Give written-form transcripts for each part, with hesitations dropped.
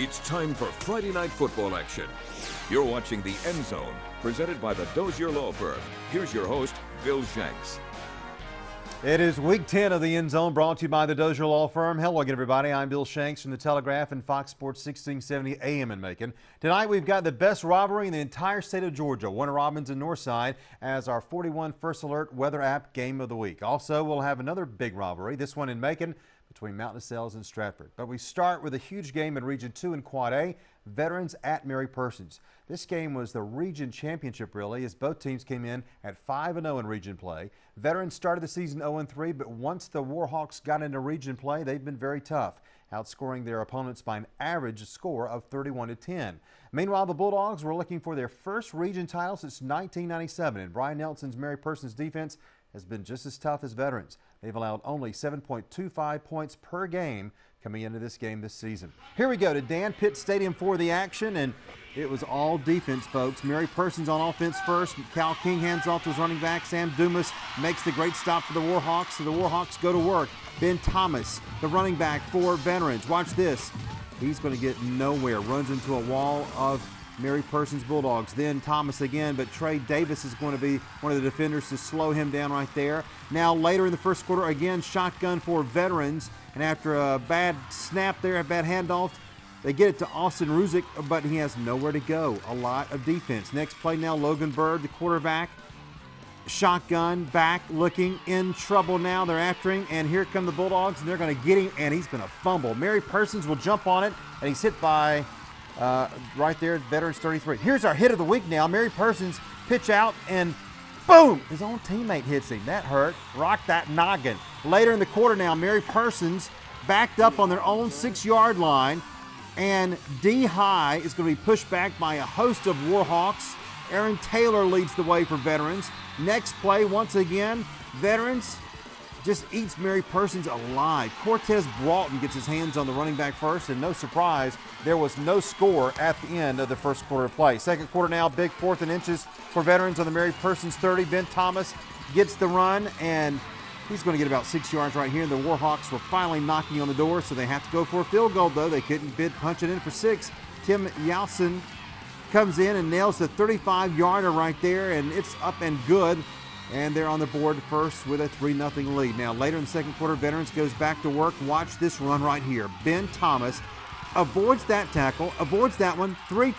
It's time for Friday night football action. You're watching The End Zone, presented by the Dozier Law Firm. Here's your host, Bill Shanks. It is week 10 of The End Zone, brought to you by the Dozier Law Firm. Hello again, everybody. I'm Bill Shanks from the Telegraph and Fox Sports 1670 AM in Macon. Tonight, we've got the best rivalry in the entire state of Georgia, Warner Robins and Northside, as our 41 First Alert Weather App Game of the Week. Also, we'll have another big rivalry, this one in Macon, between Mountain Sales and Stratford. But we start with a huge game in Region 2 in Quad A, Veterans at Mary Persons. This game was the region championship, really, as both teams came in at 5-0 in region play. Veterans started the season 0-3, but once the Warhawks got into region play, they've been very tough, outscoring their opponents by an average score of 31-10. Meanwhile, the Bulldogs were looking for their first region title since 1997, and Brian Nelson's Mary Persons defense has been just as tough as Veterans. They've allowed only 7.25 points per game coming into this game this season. Here we go to Dan Pitt Stadium for the action, and it was all defense, folks. Mary Persons on offense first. Cal King hands off to his running back. Sam Dumas makes the great stop for the Warhawks, so the Warhawks go to work. Ben Thomas, the running back for Veterans. Watch this. He's going to get nowhere. Runs into a wall of Mary Persons Bulldogs. Then Thomas again, but Trey Davis is going to be one of the defenders to slow him down right there. Now later in the first quarter, again shotgun for Veterans, and after a bad snap there, a bad handoff, they get it to Austin Ruzick, but he has nowhere to go. A lot of defense. Next play now, Logan Bird, the quarterback. Shotgun, back, looking, in trouble now. They're after him, and here come the Bulldogs, and they're going to get him, and he's going to fumble. Mary Persons will jump on it, and he's hit by right there, Veterans 33. Here's our hit of the week now. Mary Persons pitch out, and boom! His own teammate hits him. That hurt. Rock that noggin. Later in the quarter now, Mary Persons backed up on their own 6-yard line, and D-High is going to be pushed back by a host of Warhawks. Aaron Taylor leads the way for Veterans. Next play, once again, Veterans just eats Mary Persons alive. Cortez Broughton gets his hands on the running back first, and no surprise, there was no score at the end of the first quarter of play. Second quarter now, big 4th and inches for Veterans on the Mary Persons 30. Ben Thomas gets the run, and he's going to get about 6 yards right here. And the Warhawks were finally knocking on the door, so they have to go for a field goal, though. They couldn't punch it in for 6. Tim Yowson comes in and nails the 35-yarder right there, and it's up and good. And they're on the board first with a 3-0 lead. Now, later in the second quarter, Veterans goes back to work. Watch this run right here. Ben Thomas avoids that tackle, avoids that one.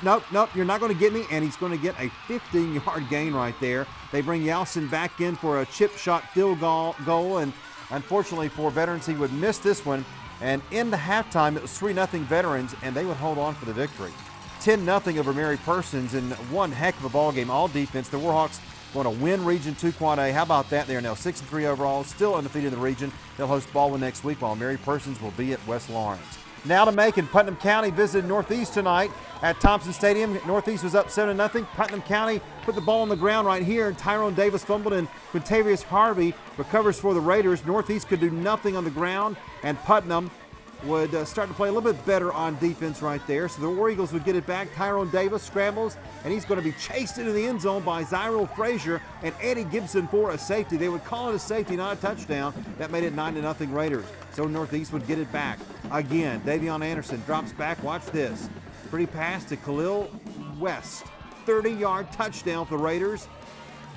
Nope, you're not going to get me. And he's going to get a 15-yard gain right there. They bring Yowson back in for a chip shot field goal. And unfortunately for Veterans, he would miss this one. And in the halftime, it was 3-0 Veterans, and they would hold on for the victory. 10-0 over Mary Persons in one heck of a ball game. All defense. The Warhawks going to win Region 2 Quad A. How about that? They are now 6-3 overall, still undefeated in the region. They'll host Baldwin next week, while Mary Persons will be at West Lawrence. Now to Macon. Putnam County visited Northeast tonight at Thompson Stadium. Northeast was up 7-0. Putnam County put the ball on the ground right here, and Tyrone Davis fumbled, and Quintavious Harvey recovers for the Raiders. Northeast could do nothing on the ground, and Putnam would start to play a little bit better on defense right there. So the War Eagles would get it back. Tyrone Davis scrambles, and he's going to be chased into the end zone by Zyril Frazier and Eddie Gibson for a safety. They would call it a safety, not a touchdown. That made it 9-0 Raiders. So Northeast would get it back. Again, Davion Anderson drops back. Watch this. Pretty pass to Khalil West. 30-yard touchdown for the Raiders.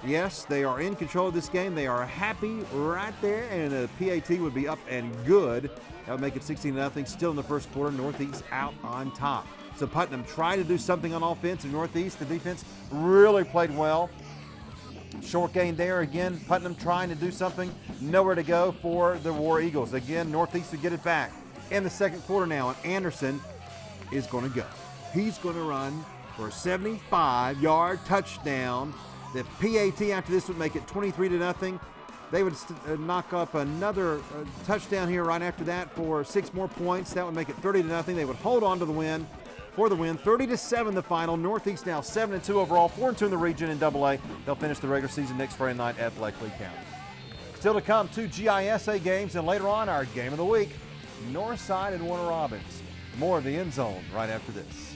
Yes, they are in control of this game. They are happy right there, and the PAT would be up and good. That would make it 16-0. Still in the first quarter, Northeast out on top. So Putnam tried to do something on offense, and Northeast, the defense, really played well. Short gain there again. Putnam trying to do something. Nowhere to go for the War Eagles. Again, Northeast would get it back in the second quarter now, and Anderson is going to go. He's going to run for a 75-yard touchdown. The PAT after this would make it 23-0. They would knock up another touchdown here right after that for 6 more points. That would make it 30-0. They would hold on to the win. For the win, 30-7 the final. Northeast now 7-2 overall, 4-2 in the region in AA. They'll finish the regular season next Friday night at Bleckley County. Still to come, 2 GISA games, and later on our game of the week, Northside and Warner Robins. More of the End Zone right after this.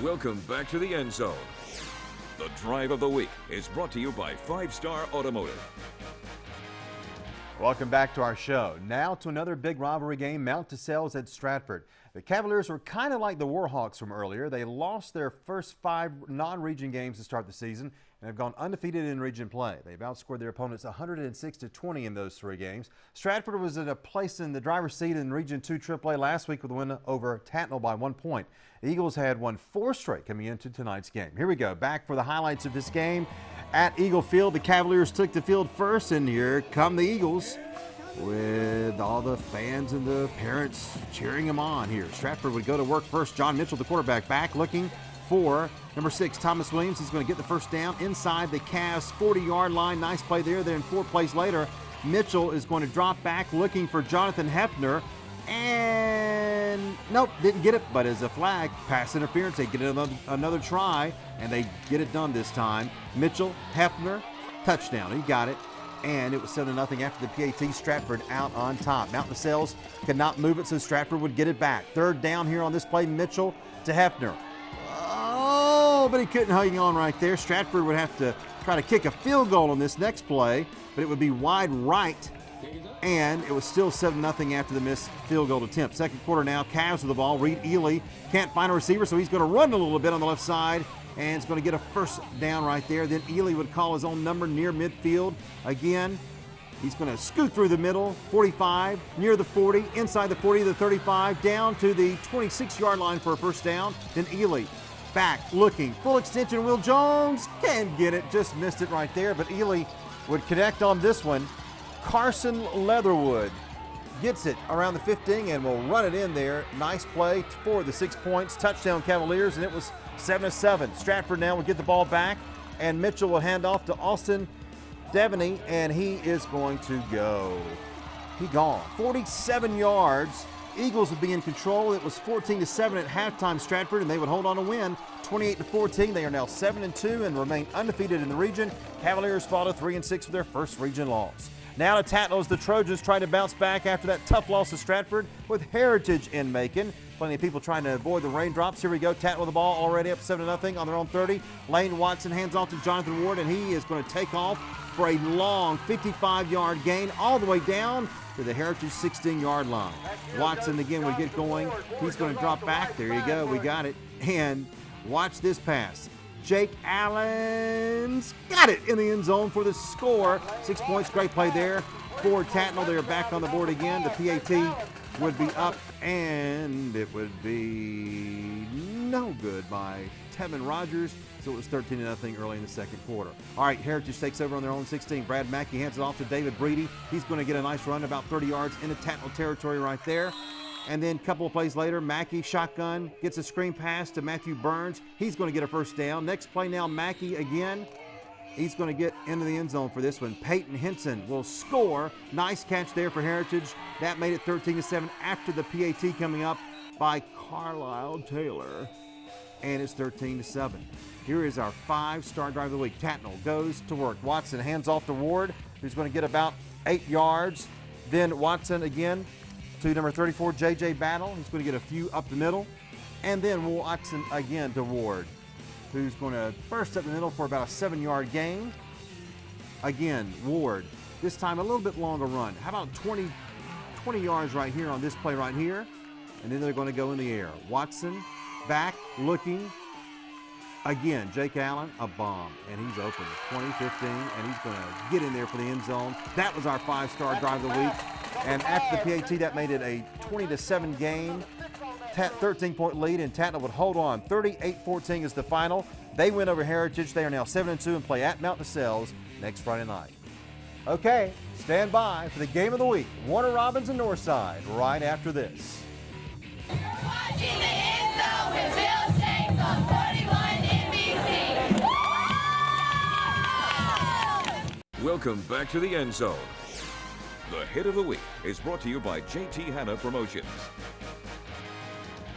Welcome back to the End Zone. The Drive of the Week is brought to you by 5 Star Automotive. Welcome back to our show. Now to another big rivalry game, Mount DeSales at Stratford. The Cavaliers were kind of like the Warhawks from earlier. They lost their first 5 non-region games to start the season and have gone undefeated in region play. They've outscored their opponents 106-20 in those 3 games. Stratford was in a place in the driver's seat in Region 2 AAA last week with a win over Tattnall by 1 point. The Eagles had won 4 straight coming into tonight's game. Here we go, back for the highlights of this game. At Eagle Field, the Cavaliers took the field first, and here come the Eagles with all the fans and the parents cheering them on here. Stratford would go to work first. John Mitchell, the quarterback, back looking for number 6, Thomas Williams. He's going to get the first down inside the Cavs 40-yard line. Nice play there. Then 4 plays later, Mitchell is going to drop back looking for Jonathan Hefner. And nope, didn't get it, but as a flag, pass interference, they get another try, and they get it done this time. Mitchell, Hefner, touchdown. He got it, and it was 7-0 after the PAT. Stratford out on top. Mount DeSales could not move it, so Stratford would get it back. 3rd down here on this play, Mitchell to Hefner. Oh, but he couldn't hang on right there. Stratford would have to try to kick a field goal on this next play, but it would be wide right. And it was still 7-0 after the missed field goal attempt. Second quarter now, Cavs with the ball. Reed Ely can't find a receiver, so he's going to run a little bit on the left side, and it's going to get a first down right there. Then Ely would call his own number near midfield. Again, he's going to scoot through the middle, 45, near the 40, inside the 40 to the 35, down to the 26-yard line for a first down. Then Ely back looking, full extension. Will Jones can get it, just missed it right there, but Ely would connect on this one. Carson Leatherwood gets it around the 15 and will run it in there. Nice play for the 6 points. Touchdown Cavaliers, and it was 7-7. Stratford now will get the ball back, and Mitchell will hand off to Austin Devaney, and he is going to go. He gone. 47 yards. Eagles would be in control. It was 14-7 at halftime, Stratford, and they would hold on to win 28-14. They are now 7-2 and remain undefeated in the region. Cavaliers fall to 3-6 for their first region loss. Now to Tattnall as the Trojans try to bounce back after that tough loss to Stratford with Heritage in Macon. Plenty of people trying to avoid the raindrops. Here we go. Tattnall with the ball already up 7-0 on their own 30. Lane Watson hands off to Jonathan Ward, and he is going to take off for a long 55-yard gain all the way down to the Heritage 16-yard line. Watson again would get going. He's going to drop back. There you go. We got it. And watch this pass. Jake Allen's got it in the end zone for the score. 6 points, great play there for Tattnall. They're back on the board again. The PAT would be up, and it would be no good by Tevin Rogers. So it was 13-0 early in the second quarter. All right, Heritage takes over on their own 16. Brad Mackey hands it off to David Breedy. He's going to get a nice run about 30 yards into Tattnall territory right there. And then a couple of plays later, Mackey shotgun, gets a screen pass to Matthew Burns. He's going to get a first down. Next play now, Mackey again. He's going to get into the end zone for this one. Peyton Henson will score. Nice catch there for Heritage. That made it 13-7 after the PAT coming up by Carlisle Taylor. And it's 13-7. Here is our 5-star drive of the week. Tattnall goes to work. Watson hands off to Ward, who's going to get about 8 yards. Then Watson again to number 34, J.J. Battle. He's going to get a few up the middle. And then Watson again to Ward, who's going to burst up the middle for about a 7-yard gain. Again, Ward, this time a little bit longer run. How about 20 yards right here on this play right here? And then they're going to go in the air. Watson back, looking. Again, Jake Allen, a bomb, and he's open. 20-15, and he's going to get in there for the end zone. That was our 5-star drive of the week. And after the PAT, that made it a 20-7 game, 13-point lead, and Tattnall would hold on. 38-14 is the final. They win over Heritage. They are now 7-2 and play at Mount DeSales next Friday night. Okay, stand by for the game of the week. Warner Robins and Northside right after this. You're watching the End Zone with Bill Shanks on 41 NBC. Welcome back to the End Zone. The hit of the week is brought to you by JT Hanna Promotions.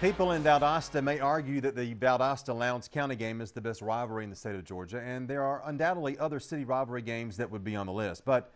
People in Valdosta may argue that the Valdosta-Lowndes County game is the best rivalry in the state of Georgia, and there are undoubtedly other city rivalry games that would be on the list. But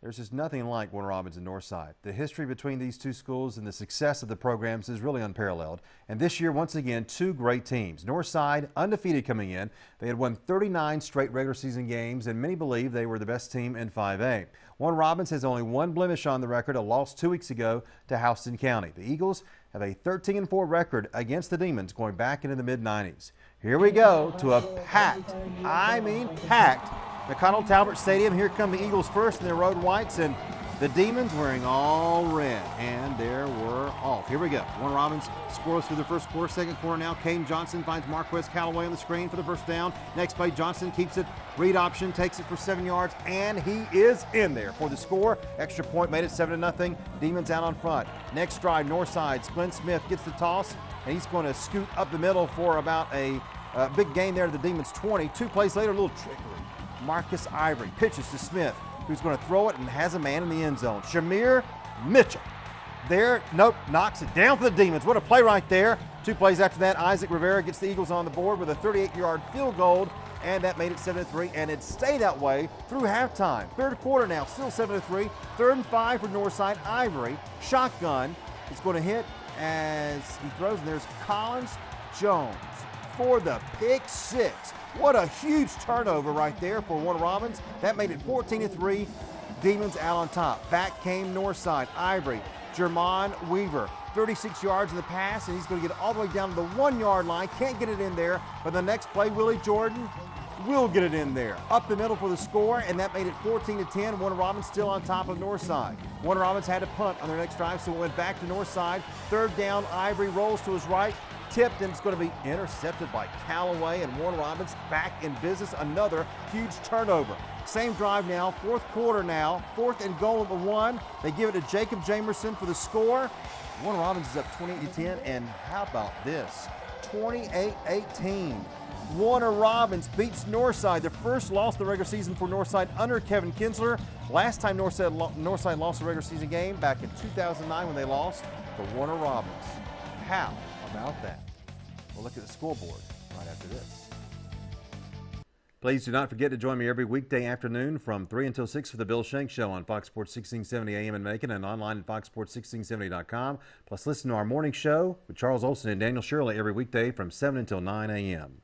There's just nothing like Warner Robins and Northside. The history between these two schools and the success of the programs is really unparalleled. And this year, once again, two great teams. Northside, undefeated coming in. They had won 39 straight regular season games, and many believe they were the best team in 5A. Warner Robins has only one blemish on the record, a loss 2 weeks ago to Houston County. The Eagles have a 13-4 record against the Demons going back into the mid-90s. Here we go to a packed, I mean packed, McConnell Talbert Stadium. Here come the Eagles first in their road whites, and the Demons wearing all red, and there we're off. Here we go. Warner Robins scores through the first quarter. Second quarter now, Caden Johnson finds Marquez Callaway on the screen for the first down. Next play, Johnson keeps it. Read option, takes it for 7 yards, and he is in there for the score. Extra point made it 7-0. Demons out on front. Next drive, Northside. Glenn Smith gets the toss, and he's going to scoot up the middle for about a big gain there to the Demons 20. 2 plays later, a little trickery. Marcus Ivory pitches to Smith, who's going to throw it and has a man in the end zone. Shamir Mitchell there, nope, knocks it down for the Demons. What a play right there. 2 plays after that, Isaac Rivera gets the Eagles on the board with a 38-yard field goal, and that made it 7-3, and it stayed that way through halftime. Third quarter now, still 7-3. 3rd and 5 for Northside. Ivory, shotgun, is going to hit as he throws, and there's Collins Jones for the pick 6. What a huge turnover right there for Warner Robins. That made it 14-3. Demons out on top. Back came Northside. Ivory, Jermon Weaver, 36 yards in the pass, and he's going to get all the way down to the 1-yard line. Can't get it in there, but the next play, Willie Jordan will get it in there. Up the middle for the score, and that made it 14-10. Warner Robins still on top of Northside. Warner Robins had to punt on their next drive, so it went back to Northside. 3rd down, Ivory rolls to his right. Tipped, and it's going to be intercepted by Callaway, and Warner Robins back in business. Another huge turnover. Same drive now, 4th quarter now, 4th and goal at the 1. They give it to Jacob Jamerson for the score. Warner Robins is up 28-10, and how about this? 28-18. Warner Robins beats Northside, their first loss of the regular season for Northside under Kevin Kinsler. Last time Northside lost a regular season game back in 2009 when they lost to Warner Robins. How about that? We'll look at the scoreboard right after this. Please do not forget to join me every weekday afternoon from 3 until 6 for the Bill Shanks Show on Fox Sports 1670 AM in Macon and online at foxsports1670.com. Plus, listen to our morning show with Charles Olson and Daniel Shirley every weekday from 7 until 9 a.m.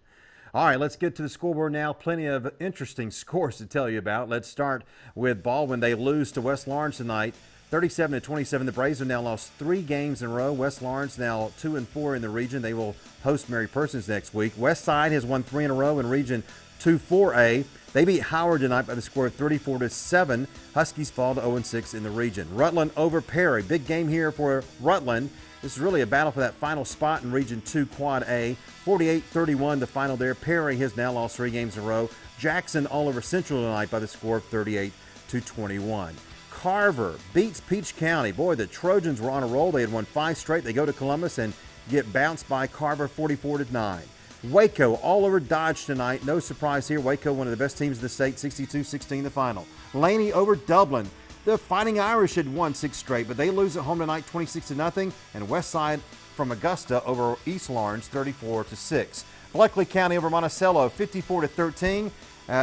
All right, let's get to the scoreboard now. Plenty of interesting scores to tell you about. Let's start with Baldwin. They lose to West Lawrence tonight, 37-27. The Braves have now lost 3 games in a row. West Lawrence now 2-4 in the region. They will host Mary Persons next week. West Side has won 3 in a row in Region 2-4A. They beat Howard tonight by the score of 34-7. Huskies fall to 0-6 in the region. Rutland over Perry. Big game here for Rutland. This is really a battle for that final spot in Region 2 Quad A. 48-31 the final there. Perry has now lost 3 games in a row. Jackson all over Central tonight by the score of 38-21. Carver beats Peach County. Boy, the Trojans were on a roll. They had won 5 straight. They go to Columbus and get bounced by Carver 44-9. Waco all over Dodge tonight. No surprise here. Waco, one of the best teams in the state, 62-16 the final. Laney over Dublin. The Fighting Irish had won 6 straight, but they lose at home tonight 26-0. And Westside from Augusta over East Lawrence 34-6. Bleckley County over Monticello 54-13.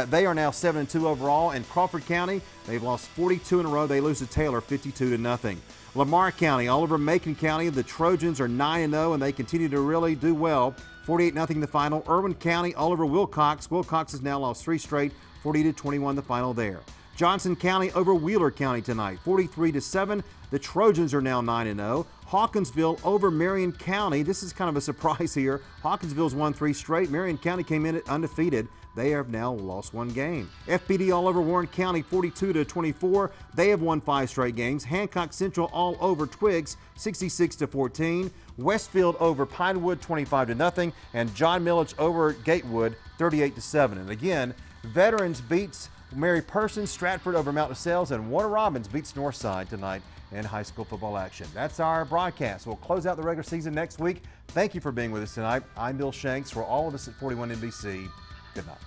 They are now 7-2 overall. And Crawford County, they've lost 42 in a row. They lose to Taylor 52-0. Lamar County all over Macon County. The Trojans are 9-0, and they continue to really do well. 48-0 the final. Irwin County all over Wilcox. Wilcox has now lost 3 straight. 40-21 the final there. Johnson County over Wheeler County tonight. 43-7. The Trojans are now 9-0. Hawkinsville over Marion County. This is kind of a surprise here. Hawkinsville's won 3 straight. Marion County came in undefeated. They have now lost 1 game. FPD all over Warren County, 42-24. They have won 5 straight games. Hancock Central all over Twiggs, 66-14. Westfield over Pinewood, 25-0. And John Millich over Gatewood, 38-7. And again, Veterans beats Mary Persons, Stratford over Mount DeSales, and Warner Robins beats Northside tonight in high school football action. That's our broadcast. We'll close out the regular season next week. Thank you for being with us tonight. I'm Bill Shanks. For all of us at 41 NBC, good night.